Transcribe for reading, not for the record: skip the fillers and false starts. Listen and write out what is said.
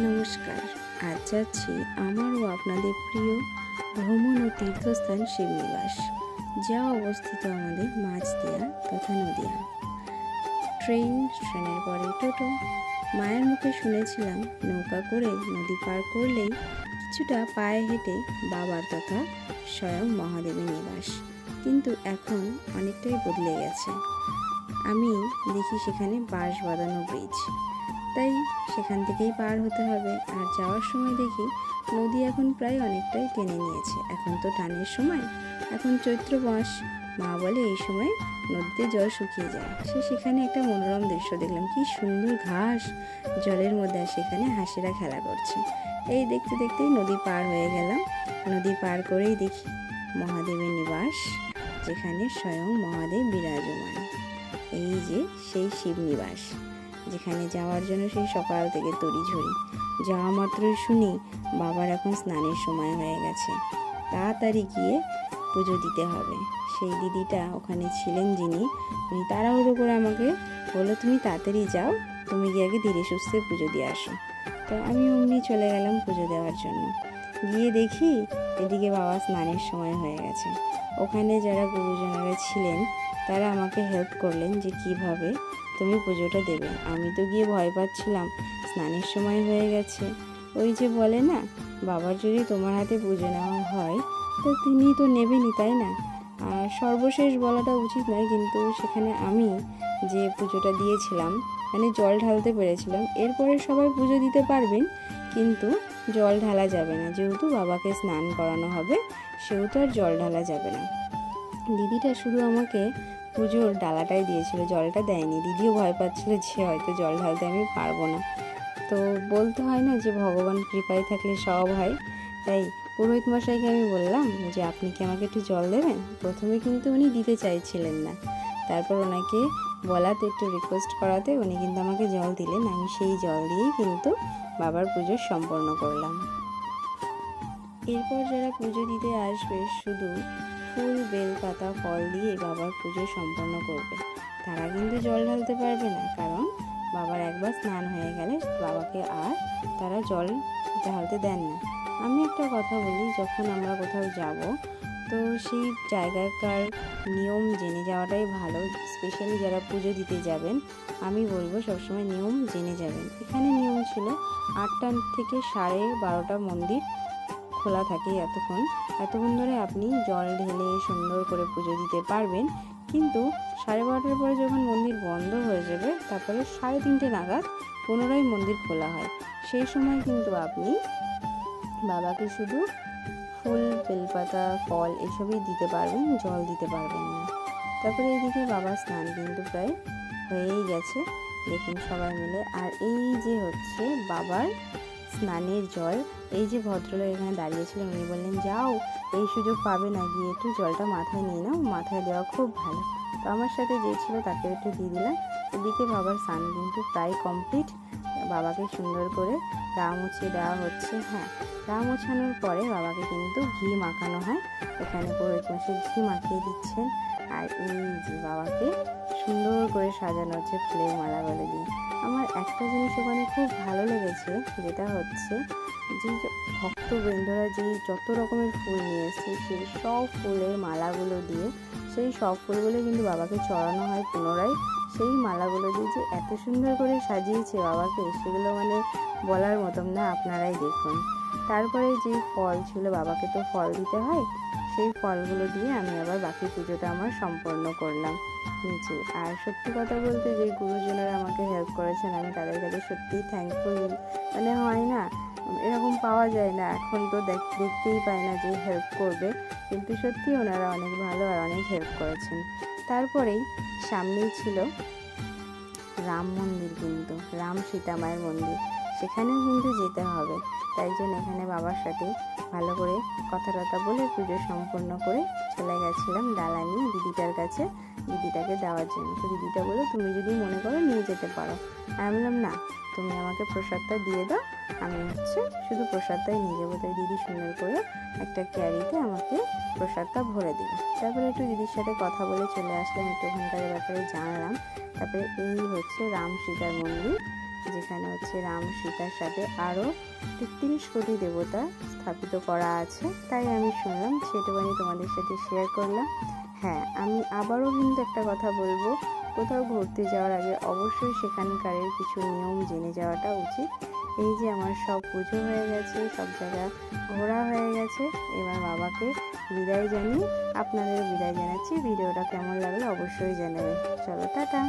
নমস্কার। আজ যাচ্ছি আমার ও আপনাদের প্রিয় ভ্রমণ ও তীর্থস্থান শিবনিবাস, যা অবস্থিত আমাদের মাঝদিয়া তথা নদিয়া। ট্রেনের পরে টোটো। মায়ের মুখে শুনেছিলাম নৌকা করে নদী পার করলেই কিছুটা পায়ে হেঁটে বাবার তথা স্বয়ং মহাদেবের নিবাস, কিন্তু এখন অনেকটাই বদলে গেছে। আমি দেখি সেখানে বাঁশ বাঁধানো ব্রিজ, তাই সেখান থেকেই পার হতে হবে। আর যাওয়ার সময় দেখি নদী এখন প্রায় অনেকটাই টেনে নিয়েছে। এখন তো টানের সময়, এখন চৈত্র মাস। মা বলে এই সময় নদীতে জল শুকিয়ে যায়। সেখানে একটা মনোরম দৃশ্য দেখলাম, কি সুন্দর ঘাস জলের মধ্যে, আর সেখানে হাঁসেরা খেলা করছে। এই দেখতে দেখতেই নদী পার হয়ে গেলাম। নদী পার করেই দেখি মহাদেবের নিবাস, যেখানে স্বয়ং মহাদেব বিরাজমান। এই যে সেই শিবনিবাস, যেখানে যাওয়ার জন্য সেই সকাল থেকে তড়িঝড়ি। যাওয়া মাত্রই শুনি বাবার এখন স্নানের সময় হয়ে গেছে, তাড়াতাড়ি গিয়ে পুজো দিতে হবে। সেই দিদিটা ওখানে ছিলেন যিনি, উনি তাড়াহুড়ো করে আমাকে বললো, তুমি তাড়াতাড়ি যাও, তুমি গিয়ে আগে ধীরে সুস্থে পুজো দিয়ে আসো। তো আমি অমনি চলে গেলাম পুজো দেওয়ার জন্য। গিয়ে দেখি এদিকে বাবা স্নানের সময় হয়ে গেছে। ওখানে যারা গুরুজনেরা ছিলেন তারা আমাকে হেল্প করলেন যে কিভাবে তুমি পুজোটা দেবে। আমি তো গিয়ে ভয় পাচ্ছিলাম, স্নানের সময় হয়ে গেছে। ওই যে বলে না, বাবার যদি তোমার হাতে পুজো নেওয়া হয় তো তিনি তো নেবেনই, তাই না? আর সর্বশেষ বলাটা উচিত নয়, কিন্তু সেখানে আমি যে পুজোটা দিয়েছিলাম, মানে জল ঢালতে পেরেছিলাম। এরপরে সবাই পুজো দিতে পারবেন, কিন্তু জল ঢালা যাবে না। যেহেতু বাবাকে স্নান করানো হবে, সেহেতু আর জল ঢালা যাবে না। দিদিটা শুধু আমাকে পুজোর ডালাটাই দিয়েছিল, জলটা দেয়নি। দিদিও ভয় পাচ্ছিল যে হয়তো জল ঢালতে আমি পারবো না। তো বলতে হয় না যে ভগবান কৃপায় থাকলে সব হয়। তাই পুরোহিত মশাইকে আমি বললাম যে আপনি কি আমাকে একটু জল দেবেন। প্রথমে কিন্তু উনি দিতে চাইছিলেন না, তারপর ওনাকে বলাতে, একটু রিকোয়েস্ট করাতে উনি কিন্তু আমাকে জল দিলেন। আমি সেই জল দিয়েই কিন্তু বাবার পুজো সম্পন্ন করলাম। এরপর যারা পুজো দিতে আসবে শুধু ফুল, বেলপাতা, ফল দিয়ে বাবার পুজো সম্পন্ন করবে, তারা কিন্তু জল ঢালতে পারবে না। কারণ বাবার একবার স্নান হয়ে গেলে বাবাকে আর তারা জল ঢালতে দেন না। আমি একটা কথা বলি, যখন আমরা কোথাও যাব তো সেই জায়গাকার নিয়ম জেনে যাওয়াটাই ভালো। স্পেশালি যারা পুজো দিতে যাবেন, আমি বলবো সবসময় নিয়ম জেনে যাবেন। এখানে নিয়ম ছিল 8টা থেকে 12:30 মন্দির খোলা থাকে। এতক্ষণ ধরে আপনি জল ঢেলে সুন্দর করে পুজো দিতে পারবেন। কিন্তু 12:30 পরে যখন মন্দির বন্ধ হয়ে যাবে, তারপরে 3:30 নাগাদ পুনরায় মন্দির খোলা হয়। সেই সময় কিন্তু আপনি বাবাকে শুধু ফুল, বেলপাতা, ফল এসবই দিতে পারবেন, জল দিতে পারবেন না। তারপরে এইদিকে বাবার স্নান কিন্তু প্রায় হয়েই গেছে, দেখুন সবাই মিলে। আর এই যে হচ্ছে বাবার স্নানের জল। এই যে ভদ্রলোক এখানে দাঁড়িয়েছিলেন, উনি বললেন, যাও, এই সুযোগ পাবে না, গিয়ে একটু জলটা মাথায় নিয়ে নাও, মাথায় দেওয়া খুব ভালো। তো আমার সাথে যে ছিল তাকে একটু দিয়ে দিলাম। এদিকে বাবার স্নান কিন্তু প্রায় কমপ্লিট। বাবাকে সুন্দর করে গা মুছিয়ে দেওয়া হচ্ছে। হ্যাঁ, গা মোছানোর পরে বাবাকে কিন্তু ঘি মাখানো হয়। এখানে পুরোহিত মশাই ঘি মাখিয়ে দিচ্ছেন। আর এই যে বাবাকে সুন্দর করে সাজানো হচ্ছে ফুলের মালাগুলো দিয়ে। আমার একটা জিনিস ওখানে খুব ভালো লেগেছে, যেটা হচ্ছে যে ভক্তবৃন্দরা যে যত রকমের ফুল নিয়ে এসছে, সেই সব ফুলের মালাগুলো দিয়ে, সেই সব ফুলগুলো কিন্তু বাবাকে চড়ানো হয় পুনরায়। সেই মালাগুলো দিয়ে যে এত সুন্দর করে সাজিয়েছে বাবাকে, সেগুলো মানে বলার মতন না, আপনারাই দেখুন। তারপরে যে ফল ছিল, বাবাকে তো ফল দিতে হয়, সেই ফলগুলো দিয়ে আমি আবার বাকি পুজোটা আমার সম্পন্ন করলাম নিচে। আর সত্যি কথা বলতে, যে গুরুজনেরা আমাকে হেল্প করেছেন, আমি তাদের কাছে সত্যিই থ্যাঙ্কফুল। মানে হয় না, এরকম পাওয়া যায় না, এখন তো দেখতেই পাই না যে হেল্প করবে, কিন্তু সত্যি ওনারা অনেক ভালো আর অনেক হেল্প করেছেন। তারপরেই সামনেই ছিল রাম মন্দির, কিন্তু রাম সীতা মায়ের মন্দির, সেখানেও কিন্তু যেতে হবে। তাই জন্য এখানে বাবার সাথে ভালো করে কথা বলে পুজো সম্পন্ন করে চলে গেছিলাম ডালা নিয়ে দিদিটার কাছে, দিদিটাকে দেওয়ার জন্য। তো দিদিটা বললো, তুমি যদি মনে করো নিয়ে যেতে পারো। আমি বললাম, না, তুমি আমাকে প্রসাদটা দিয়ে দাও, আমি শুধু প্রসাদটাই নিয়ে যাবো। তাই দিদি সুন্দর করে একটা ক্যারিতে আমাকে প্রসাদটা ভরে দিল। তারপরে একটু দিদির সাথে কথা বলে চলে আসলাম, একটু ওখানকার ব্যাপারে জানলাম। তারপরে এই হচ্ছে রাম সীতার মন্দির, যেখানে হচ্ছে রাম সীতার সাথে আরও 33 কোটি দেবতা স্থাপিত করা আছে। তাই আমি শুনলাম, সেটুকুনি তোমাদের সাথে শেয়ার করলাম। হ্যাঁ, আমি আবারও কিন্তু একটা কথা বলবো, কোথাও ঘুরতে যাওয়ার আগে অবশ্যই সেখানকার কিছু নিয়ম জেনে যাওয়াটা উচিত। এই যে আমার সব পুজো হয়ে গেছে, সব জায়গা ঘোরা হয়ে গেছে, এবার বাবাকে বিদায় জানিয়ে আপনাদের বিদায় জানাচ্ছি। ভিডিওটা কেমন লাগলো অবশ্যই জানাবে। চলো, টাটা।